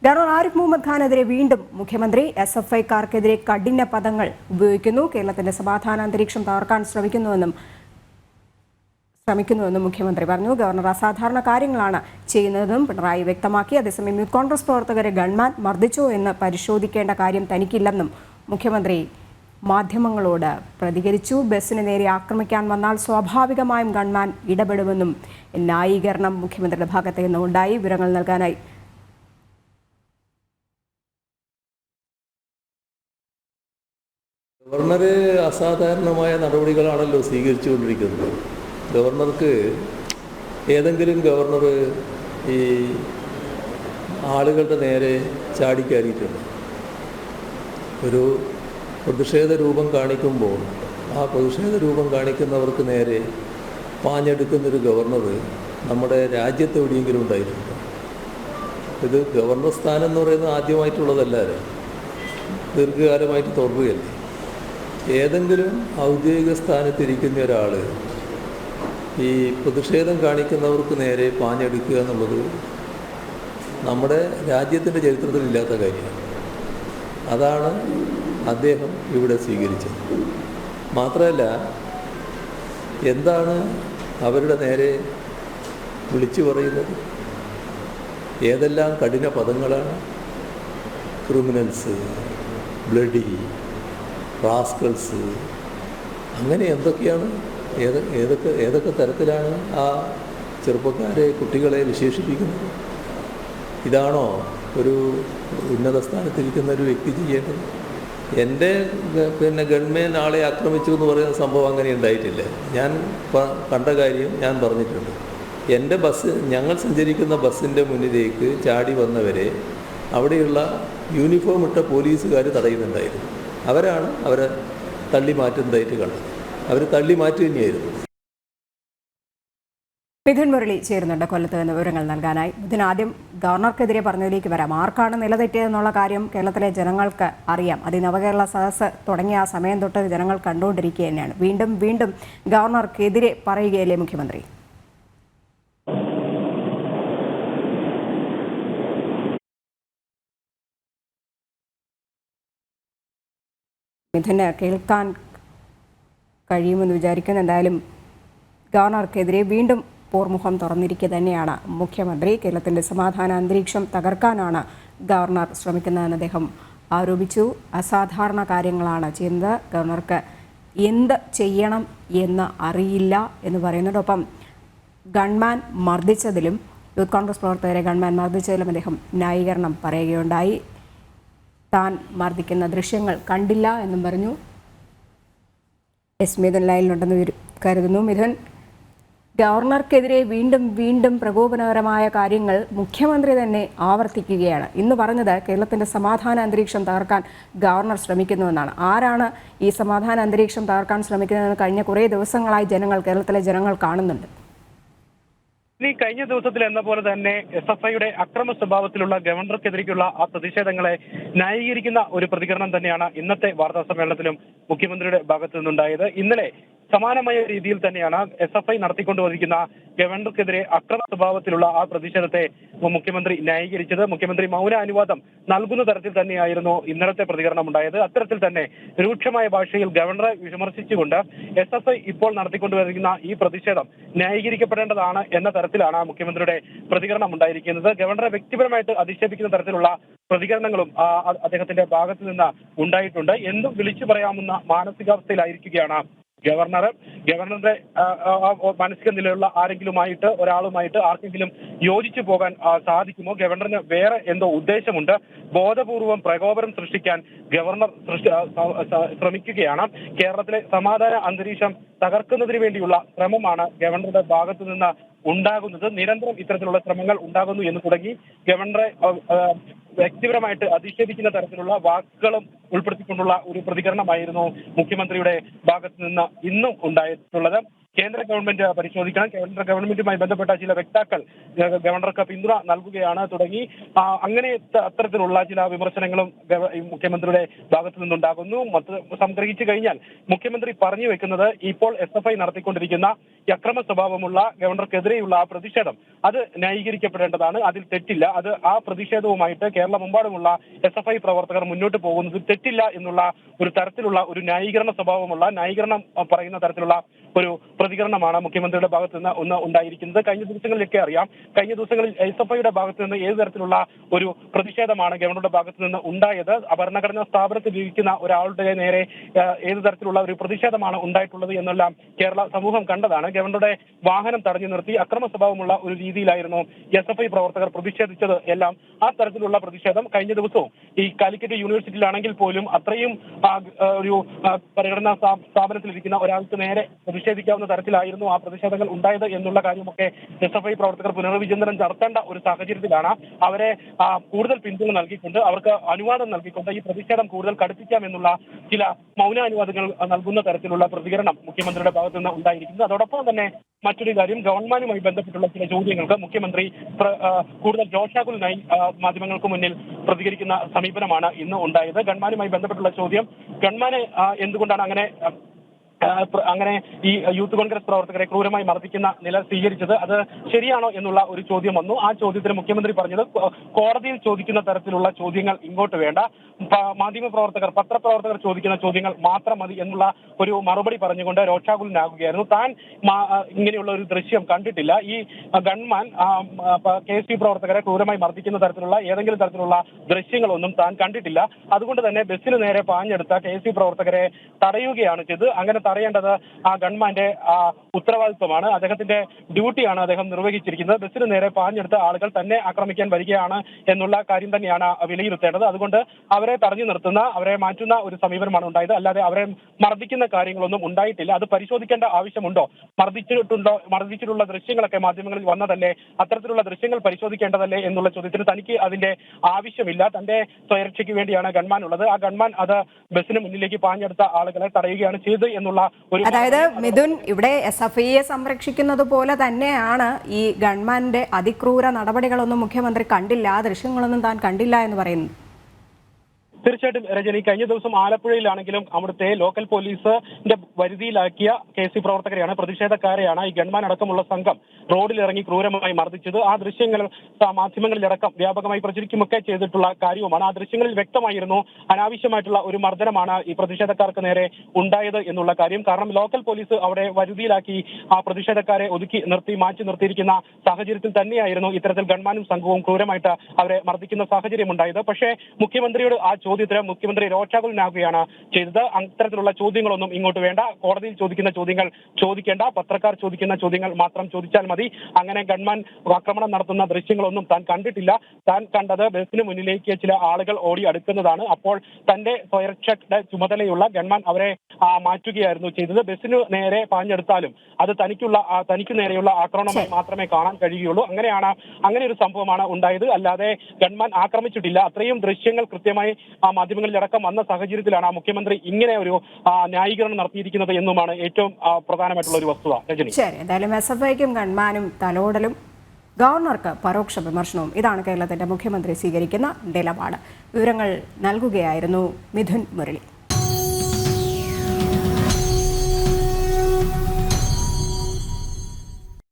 Governor Arif Muhammad ഖാനെതിരെ വീണ്ടും മുഖ്യമന്ത്രി SFIക്കാർക്കെതിരെ കഠിന പദങ്ങൾ ഉപയോഗിക്കുന്നു. കേരളത്തിന്റെ സമാധാന അന്തരീക്ഷം തകർക്കാൻ ശ്രമിക്കുന്നുവെന്നും മുഖ്യമന്ത്രി പറഞ്ഞു. ഗവർണർ അസാധാരണ കാര്യങ്ങളാണ് ചെയ്യുന്നതെന്നും പിണറായി വ്യക്തമാക്കി. അതേസമയം യൂത്ത് കോൺഗ്രസ് പ്രവർത്തകരെ ഗൺമാൻ മർദ്ദിച്ചോ എന്ന് പരിശോധിക്കേണ്ട കാര്യം തനിക്കില്ലെന്നും മുഖ്യമന്ത്രി മാധ്യമങ്ങളോട് പ്രതികരിച്ചു. ബസ്സിന് നേരെ ആക്രമിക്കാൻ വന്നാൽ സ്വാഭാവികമായും ഗൺമാൻ ഇടപെടുമെന്നും ന്യായീകരണം മുഖ്യമന്ത്രിയുടെ ഭാഗത്ത് നിന്ന് ഉണ്ടായി. വിവരങ്ങൾ നൽകാനായി ഗവർണർ അസാധാരണമായ നടപടികളാണല്ലോ സ്വീകരിച്ചുകൊണ്ടിരിക്കുന്നത്. ഗവർണർക്ക് ഏതെങ്കിലും ഗവർണർ ഈ ആളുകളുടെ നേരെ ചാടിക്കയറിയിട്ടുണ്ട്. ഒരു പ്രതിഷേധ രൂപം കാണിക്കുമ്പോൾ ആ പ്രതിഷേധ രൂപം കാണിക്കുന്നവർക്ക് നേരെ പാഞ്ഞെടുക്കുന്നൊരു ഗവർണർ നമ്മുടെ രാജ്യത്ത് എവിടെയെങ്കിലും ഉണ്ടായിട്ടുണ്ട്. ഇത് ഗവർണർ സ്ഥാനം എന്ന് പറയുന്നത് ആദ്യമായിട്ടുള്ളതല്ലാതെ ദീർഘകാലമായിട്ട് തുടരുകയല്ലേ. ഏതെങ്കിലും ഔദ്യോഗിക സ്ഥാനത്തിരിക്കുന്ന ഒരാൾ ഈ പ്രതിഷേധം കാണിക്കുന്നവർക്ക് നേരെ പാഞ്ഞെടുക്കുക എന്നുള്ളത് നമ്മുടെ രാജ്യത്തിൻ്റെ ചരിത്രത്തിലില്ലാത്ത കാര്യമാണ്. അതാണ് അദ്ദേഹം ഇവിടെ സ്വീകരിച്ചത്. മാത്രമല്ല, എന്താണ് അവരുടെ നേരെ വിളിച്ചു പറയുന്നത്? ഏതെല്ലാം കഠിന പദങ്ങളാണ്! ക്രിമിനൽസ്, ബ്ലഡി, റാസ്കൾസ്, അങ്ങനെ എന്തൊക്കെയാണ്, ഏതൊക്കെ തരത്തിലാണ് ആ ചെറുപ്പക്കാരെ, കുട്ടികളെ വിശേഷിപ്പിക്കുന്നത്? ഇതാണോ ഒരു ഉന്നത സ്ഥാനത്തിരിക്കുന്ന ഒരു വ്യക്തി ചെയ്യേണ്ടത്? എൻ്റെ ഗവൺമെൻ ആളെ ആക്രമിച്ചു എന്ന് പറയുന്ന സംഭവം അങ്ങനെ ഉണ്ടായിട്ടില്ല. ഞാൻ കണ്ട കാര്യം ഞാൻ പറഞ്ഞിട്ടുണ്ട്. എൻ്റെ ഞങ്ങൾ സഞ്ചരിക്കുന്ന ബസ്സിൻ്റെ മുന്നിലേക്ക് ചാടി വന്നവരെ അവിടെയുള്ള യൂണിഫോം ഇട്ട പോലീസുകാർ തടയുന്നുണ്ടായിരുന്നു. അവരാണ് അവരെ തള്ളി മാറ്റുന്നതായിട്ട് കണ്ടത്. അവർ തള്ളി മാറ്റി തന്നെയായിരുന്നു. മിഥുൻ മുരളി ചേരുന്നുണ്ട് കൊല്ലത്ത് നിന്ന് വിവരങ്ങൾ നൽകാനായി. മിഥുൻ, ആദ്യം ഗവർണർക്കെതിരെ പറഞ്ഞതിലേക്ക് വരാം. ആർക്കാണ് നിലതെറ്റിയതെന്നുള്ള കാര്യം കേരളത്തിലെ ജനങ്ങൾക്ക് അറിയാം. നവകേരള സദസ്സ് തുടങ്ങിയ ആ സമയം തൊട്ട് ജനങ്ങൾ കണ്ടുകൊണ്ടിരിക്കുക തന്നെയാണ്. വീണ്ടും ഗവർണർക്കെതിരെ പറയുകയല്ലേ മുഖ്യമന്ത്രി? മിഥുന് കേൾക്കാൻ കഴിയുമെന്ന് വിചാരിക്കുന്നു. എന്തായാലും ഗവർണർക്കെതിരെ വീണ്ടും പോർമുഖം തുറന്നിരിക്കുക തന്നെയാണ് മുഖ്യമന്ത്രി. കേരളത്തിൻ്റെ സമാധാന അന്തരീക്ഷം തകർക്കാനാണ് ഗവർണർ ശ്രമിക്കുന്നതെന്ന് അദ്ദേഹം ആരോപിച്ചു. അസാധാരണ കാര്യങ്ങളാണ് ചെയ്യുന്നത്, ഗവർണർക്ക് എന്ത് ചെയ്യണം എന്ന് അറിയില്ല എന്ന് പറയുന്നതോടൊപ്പം ഗൺമാൻ മർദ്ദിച്ചതിലും യൂത്ത് കോൺഗ്രസ് പ്രവർത്തകരെ ഗൺമാൻ മർദ്ദിച്ചതിലും അദ്ദേഹം ന്യായീകരണം പറയുകയുണ്ടായി. താൻ മർദ്ദിക്കുന്ന ദൃശ്യങ്ങൾ കണ്ടില്ല എന്നും പറഞ്ഞു. മിഥുൻ ലൈനിലുണ്ടെന്ന് കരുതുന്നു. മിഥുൻ, ഗവർണർക്കെതിരെ വീണ്ടും പ്രകോപനകരമായ കാര്യങ്ങൾ മുഖ്യമന്ത്രി തന്നെ ആവർത്തിക്കുകയാണ്. ഇന്ന് പറഞ്ഞത് കേരളത്തിൻ്റെ സമാധാന അന്തരീക്ഷം തകർക്കാൻ ഗവർണർ ശ്രമിക്കുന്നുവെന്നാണ്. ആരാണ് ഈ സമാധാന അന്തരീക്ഷം തകർക്കാൻ ശ്രമിക്കുന്നതെന്ന് കഴിഞ്ഞ കുറേ ദിവസങ്ങളായി കേരളത്തിലെ ജനങ്ങൾ കാണുന്നുണ്ട്. കഴിഞ്ഞ ദിവസത്തിൽ എന്ന പോലെ തന്നെ SFIയുടെ അക്രമ സ്വഭാവത്തിലുള്ള ഗവർണർക്കെതിരെയുള്ള ആ പ്രതിഷേധങ്ങളെ ന്യായീകരിക്കുന്ന ഒരു പ്രതികരണം തന്നെയാണ് ഇന്നത്തെ വാർത്താ സമ്മേളനത്തിലും മുഖ്യമന്ത്രിയുടെ ഭാഗത്തു നിന്നുണ്ടായത്. ഇന്നലെ സമാനമായ രീതിയിൽ തന്നെയാണ് SFI നടത്തിക്കൊണ്ടുവന്നിരിക്കുന്ന ഗവർണർക്കെതിരെ അക്രമ സ്വഭാവത്തിലുള്ള ആ പ്രതിഷേധത്തെ മുഖ്യമന്ത്രി ന്യായീകരിച്ചത്. മുഖ്യമന്ത്രി മൗന അനുവാദം നൽകുന്ന തരത്തിൽ തന്നെയായിരുന്നു ഇന്നലത്തെ പ്രതികരണം ഉണ്ടായത്. അത്തരത്തിൽ തന്നെ രൂക്ഷമായ ഭാഷയിൽ ഗവർണറെ വിമർശിച്ചുകൊണ്ട് SFI ഇപ്പോൾ നടത്തിക്കൊണ്ടുവന്നിരിക്കുന്ന ഈ പ്രതിഷേധം ന്യായീകരിക്കപ്പെടേണ്ടതാണ് എന്ന തരത്തിലാണ് മുഖ്യമന്ത്രിയുടെ പ്രതികരണം ഉണ്ടായിരിക്കുന്നത്. ഗവർണറെ വ്യക്തിപരമായിട്ട് അധിക്ഷേപിക്കുന്ന തരത്തിലുള്ള പ്രതികരണങ്ങളും അദ്ദേഹത്തിന്റെ ഭാഗത്ത് നിന്ന് ഉണ്ടായിട്ടുണ്ട്. എന്തും വിളിച്ചു പറയാവുന്ന മാനസികാവസ്ഥയിലായിരിക്കുകയാണ് ഗവർണറുടെ മാനസിക നിലയുള്ള ഒരാളുമായിട്ട് ആർക്കെങ്കിലും യോജിച്ചു പോകാൻ സാധിക്കുമോ? ഗവർണറിന് വേറെ എന്തോ ഉദ്ദേശമുണ്ട്. ബോധപൂർവം പ്രകോപനം സൃഷ്ടിക്കാൻ ഗവർണർ ശ്രമിക്കുകയാണ്. കേരളത്തിലെ സമാധാന അന്തരീക്ഷം തകർക്കുന്നതിന് വേണ്ടിയുള്ള ശ്രമമാണ് ഗവർണറുടെ ഭാഗത്തു നിന്ന് ഉണ്ടാകുന്നത്. നിരന്തരം ഇത്തരത്തിലുള്ള ശ്രമങ്ങൾ ഉണ്ടാകുന്നു എന്ന് തുടങ്ങി ഗവർണറെ വ്യക്തിപരമായിട്ട് അധിക്ഷേപിക്കുന്ന തരത്തിലുള്ള വാക്കുകളും ഉൾപ്പെടുത്തിക്കൊണ്ടുള്ള ഒരു പ്രതികരണമായിരുന്നു മുഖ്യമന്ത്രിയുടെ ഭാഗത്ത് നിന്ന് ഇന്നും ഉണ്ടായിട്ടുള്ളത്. കേന്ദ്ര ഗവൺമെന്റ് പരിശോധിക്കണം, കേന്ദ്ര ഗവൺമെന്റുമായി ബന്ധപ്പെട്ട ചില വ്യക്താക്കൾ ഗവർണർക്ക് പിന്തുണ നൽകുകയാണ് തുടങ്ങി അങ്ങനെ അത്തരത്തിലുള്ള ചില വിമർശനങ്ങളും മുഖ്യമന്ത്രിയുടെ ഭാഗത്തു നിന്നുണ്ടാകുന്നു. സംഗ്രഹിച്ചു കഴിഞ്ഞാൽ മുഖ്യമന്ത്രി പറഞ്ഞു വെക്കുന്നത് ഇപ്പോൾ SFI നടത്തിക്കൊണ്ടിരിക്കുന്ന അക്രമ സ്വഭാവമുള്ള ഗവർണർക്കെതിരെയുള്ള ആ പ്രതിഷേധം അത് ന്യായീകരിക്കപ്പെടേണ്ടതാണ്, അതിൽ തെറ്റില്ല. അത് ആ പ്രതിഷേധവുമായിട്ട് കേരളമെമ്പാടുമുള്ള SFI പ്രവർത്തകർ മുന്നോട്ട് പോകുന്നത് തെറ്റില്ല എന്നുള്ള ഒരു തരത്തിലുള്ള ഒരു ന്യായീകരണ സ്വഭാവമുള്ള ന്യായീകരണം പറയുന്ന തരത്തിലുള്ള ഒരു പ്രതികരണമാണ് മുഖ്യമന്ത്രിയുടെ ഭാഗത്ത് നിന്ന് ഉണ്ടായിരിക്കുന്നത്. കഴിഞ്ഞ ദിവസങ്ങളിലൊക്കെ അറിയാം, കഴിഞ്ഞ ദിവസങ്ങളിൽ SFIയുടെ ഭാഗത്ത് നിന്ന് ഏത് തരത്തിലുള്ള ഒരു പ്രതിഷേധമാണ് ഗവർണറുടെ ഭാഗത്ത് നിന്ന് ഉണ്ടായത്, ഭരണഘടനാ സ്ഥാപനത്തിൽ ഇരിക്കുന്ന ഒരാളുടെ നേരെ ഏത് തരത്തിലുള്ള ഒരു പ്രതിഷേധമാണ് ഉണ്ടായിട്ടുള്ളത് എന്നെല്ലാം കേരള സമൂഹം കണ്ടതാണ്. ഗവർണറുടെ വാഹനം തടഞ്ഞു നിർത്തി അക്രമ സ്വഭാവമുള്ള ഒരു രീതിയിലായിരുന്നു SFI പ്രവർത്തകർ പ്രതിഷേധിച്ചത് എല്ലാം. ആ തരത്തിലുള്ള പ്രതിഷേധം കഴിഞ്ഞ ദിവസവും ഈ കാലിക്കറ്റ് യൂണിവേഴ്സിറ്റിയിലാണെങ്കിൽ പോലും അത്രയും ഒരു ഭരണഘടനാ സ്ഥാപനത്തിലിരിക്കുന്ന ഒരാൾക്ക് നേരെ പ്രതിഷേധിക്കാവുന്ന തരത്തിലായിരുന്നു ആ പ്രതിഷേധങ്ങൾ ഉണ്ടായത് എന്നുള്ള കാര്യമൊക്കെ SFI പ്രവർത്തകർ പുനർവിചിന്തനം നടത്തേണ്ട ഒരു സാഹചര്യത്തിലാണ്. അവരെ കൂടുതൽ പിന്തുണ നൽകിക്കൊണ്ട് അവർക്ക് അനുവാദം നൽകിക്കൊണ്ട് ഈ പ്രതിഷേധം കൂടുതൽ കടുപ്പിക്കാമെന്നുള്ള ചില മൗനാനുവാദങ്ങൾ നൽകുന്ന തരത്തിലുള്ള പ്രതികരണം മുഖ്യമന്ത്രിയുടെ ഭാഗത്തു നിന്ന് ഉണ്ടായിരിക്കുന്നത്. അതോടൊപ്പം തന്നെ മറ്റൊരു കാര്യം, ഗവൺമെന്റുമായി ബന്ധപ്പെട്ടുള്ള ചില ചോദ്യങ്ങൾക്ക് മുഖ്യമന്ത്രി കൂടുതൽ രോഷാകുലനായി മാധ്യമങ്ങൾക്ക് മുന്നിൽ പ്രതികരിക്കുന്ന സമീപനമാണ് ഇന്ന് ഉണ്ടായത്. ഗവൺമെന്റുമായി ബന്ധപ്പെട്ടുള്ള ചോദ്യം, ഗവൺമെന്റ് എന്തുകൊണ്ടാണ് അങ്ങനെ ഈ യൂത്ത് കോൺഗ്രസ് പ്രവർത്തകരെ ക്രൂരമായി മർദ്ദിക്കുന്ന നില സ്വീകരിച്ചത്, അത് ശരിയാണോ എന്നുള്ള ഒരു ചോദ്യം വന്നു. ആ ചോദ്യത്തിന് മുഖ്യമന്ത്രി പറഞ്ഞത് കോടതിയിൽ ചോദിക്കുന്ന തരത്തിലുള്ള ചോദ്യങ്ങൾ ഇങ്ങോട്ട് വേണ്ട, മാധ്യമപ്രവർത്തകർ പത്രപ്രവർത്തകർ ചോദിക്കുന്ന ചോദ്യങ്ങൾ മാത്രം മതി എന്നുള്ള ഒരു മറുപടി പറഞ്ഞുകൊണ്ട് രോഷാകുലനാകുകയായിരുന്നു. താൻ ഇങ്ങനെയുള്ള ഒരു ദൃശ്യം കണ്ടിട്ടില്ല, ഈ ഗൺമാൻ KSU പ്രവർത്തകരെ ക്രൂരമായി മർദ്ദിക്കുന്ന തരത്തിലുള്ള ഏതെങ്കിലും തരത്തിലുള്ള ദൃശ്യങ്ങളൊന്നും താൻ കണ്ടിട്ടില്ല. അതുകൊണ്ട് തന്നെ ബസ്സിന് നേരെ പാഞ്ഞെടുത്ത KSU പ്രവർത്തകരെ തടയുകയാണ് ചെയ്തത്. അങ്ങനെ തടയേണ്ടത് ആ ഗൺമാന്റെ ഉത്തരവാദിത്വമാണ്, അദ്ദേഹത്തിന്റെ ഡ്യൂട്ടിയാണ് അദ്ദേഹം നിർവഹിച്ചിരിക്കുന്നത്. ബസ്സിന് നേരെ പാഞ്ഞെടുത്ത ആളുകൾ തന്നെ ആക്രമിക്കാൻ വരികയാണ് എന്നുള്ള കാര്യം തന്നെയാണ് വിലയിരുത്തേണ്ടത്. അതുകൊണ്ട് അവരെ തടഞ്ഞു നിർത്തുന്ന, അവരെ മാറ്റുന്ന ഒരു സമീപനമാണ് ഉണ്ടായത്. അല്ലാതെ അവരെ മർദ്ദിക്കുന്ന കാര്യങ്ങളൊന്നും ഉണ്ടായിട്ടില്ല. അത് പരിശോധിക്കേണ്ട ആവശ്യമുണ്ടോ? മർദ്ദിച്ചിട്ടുള്ള ദൃശ്യങ്ങളൊക്കെ മാധ്യമങ്ങളിൽ വന്നതല്ലേ, അത്തരത്തിലുള്ള ദൃശ്യങ്ങൾ പരിശോധിക്കേണ്ടതല്ലേ എന്നുള്ള ചോദ്യത്തിന് തനിക്ക് അതിന്റെ ആവശ്യമില്ല, തന്റെ സ്വയരക്ഷയ്ക്ക് വേണ്ടിയാണ് ഗൺമാൻ ഉള്ളത്. ആ ഗൺമാൻ അത് ബസ്സിന് മുന്നിലേക്ക് പാഞ്ഞെടുത്ത ആളുകളെ തടയുകയാണ് ചെയ്തത് എന്നുള്ള ഒരു, അതായത് മിഥുൻ, ഇവിടെ SFIയെ സംരക്ഷിക്കുന്നത് പോലെ തന്നെയാണ് ഈ ഗവൺമെന്റിന്റെ അതിക്രൂര നടപടികളൊന്നും മുഖ്യമന്ത്രി കണ്ടില്ല, ആ ദൃശ്യങ്ങളൊന്നും താൻ കണ്ടില്ല എന്ന് പറയുന്നു. തീർച്ചയായിട്ടും രജനി, കഴിഞ്ഞ ദിവസം ആലപ്പുഴയിലാണെങ്കിലും അവിടുത്തെ ലോക്കൽ പോലീസിന്റെ വരുതിയിലാക്കിയ KSU പ്രവർത്തകരെയാണ്, പ്രതിഷേധക്കാരെയാണ് ഈ ഗൺമാൻ അടക്കമുള്ള സംഘം റോഡിലിറങ്ങി ക്രൂരമായി മർദ്ദിച്ചത്. ആ ദൃശ്യങ്ങൾ മാധ്യമങ്ങളിലടക്കം വ്യാപകമായി പ്രചരിക്കുമൊക്കെ ചെയ്തിട്ടുള്ള കാര്യവുമാണ്. ആ ദൃശ്യങ്ങളിൽ വ്യക്തമായിരുന്നു അനാവശ്യമായിട്ടുള്ള ഒരു മർദ്ദനമാണ് ഈ പ്രതിഷേധക്കാർക്ക് നേരെ ഉണ്ടായത് എന്നുള്ള കാര്യം. കാരണം ലോക്കൽ പോലീസ് അവിടെ വരുതിയിലാക്കി ആ പ്രതിഷേധക്കാരെ ഒതുക്കി നിർത്തി മാറ്റി നിർത്തിയിരിക്കുന്ന സാഹചര്യത്തിൽ തന്നെയായിരുന്നു ഇത്തരത്തിൽ ഗൺമാനും സംഘവും ക്രൂരമായിട്ട് അവരെ മർദ്ദിക്കുന്ന സാഹചര്യം ഉണ്ടായത്. പക്ഷേ മുഖ്യമന്ത്രിയോട് ആ ചോദ്യത്തിന് മുഖ്യമന്ത്രി രോഷാകുലനാകുകയാണ് ചെയ്തത്. അത്തരത്തിലുള്ള ചോദ്യങ്ങളൊന്നും ഇങ്ങോട്ട് വേണ്ട, കോടതിയിൽ ചോദിക്കുന്ന ചോദ്യങ്ങൾ ചോദിക്കേണ്ട, പത്രക്കാർ ചോദിക്കുന്ന ചോദ്യങ്ങൾ മാത്രം ചോദിച്ചാൽ മതി. അങ്ങനെ ഗൺമാൻ ആക്രമണം നടത്തുന്ന ദൃശ്യങ്ങളൊന്നും താൻ കണ്ടിട്ടില്ല. താൻ കണ്ടത് ബസ്സിന് മുന്നിലേക്ക് ചില ആളുകൾ ഓടി അടുക്കുന്നതാണ്. അപ്പോൾ തന്റെ സ്വയരക്ഷയുടെ ചുമതലയുള്ള ഗൺമാൻ അവരെ മാറ്റുകയായിരുന്നു ചെയ്തത്. ബസ്സിന് നേരെ പാഞ്ഞെടുത്താലും അത് തനിക്ക് നേരെയുള്ള ആക്രമണമായി മാത്രമേ കാണാൻ കഴിയുകയുള്ളൂ. അങ്ങനെ ഒരു സംഭവമാണ് ഉണ്ടായത്. അല്ലാതെ ഗൺമാൻ ആക്രമിച്ചിട്ടില്ല. അത്രയും ദൃശ്യങ്ങൾ കൃത്യമായി മാധ്യമങ്ങളിലടക്കം വന്ന സാഹചര്യത്തിലാണ് മുഖ്യമന്ത്രി ഇങ്ങനെ ഒരു ന്യായീകരണം നടത്തിയിരിക്കുന്നത് എന്നുമാണ് ഏറ്റവും പ്രധാനമായിട്ടുള്ള ഒരു വസ്തുത. രജനി, ശരി, എന്തായാലും SFIക്കും ഗൺമാനും തലോടലും ഗവർണർക്ക് പരോക്ഷ വിമർശനവും, ഇതാണ് കേരളത്തിന്റെ മുഖ്യമന്ത്രി സ്വീകരിക്കുന്ന നിലപാട്. വിവരങ്ങൾ നൽകുകയായിരുന്നു മിഥുൻ മുരളി.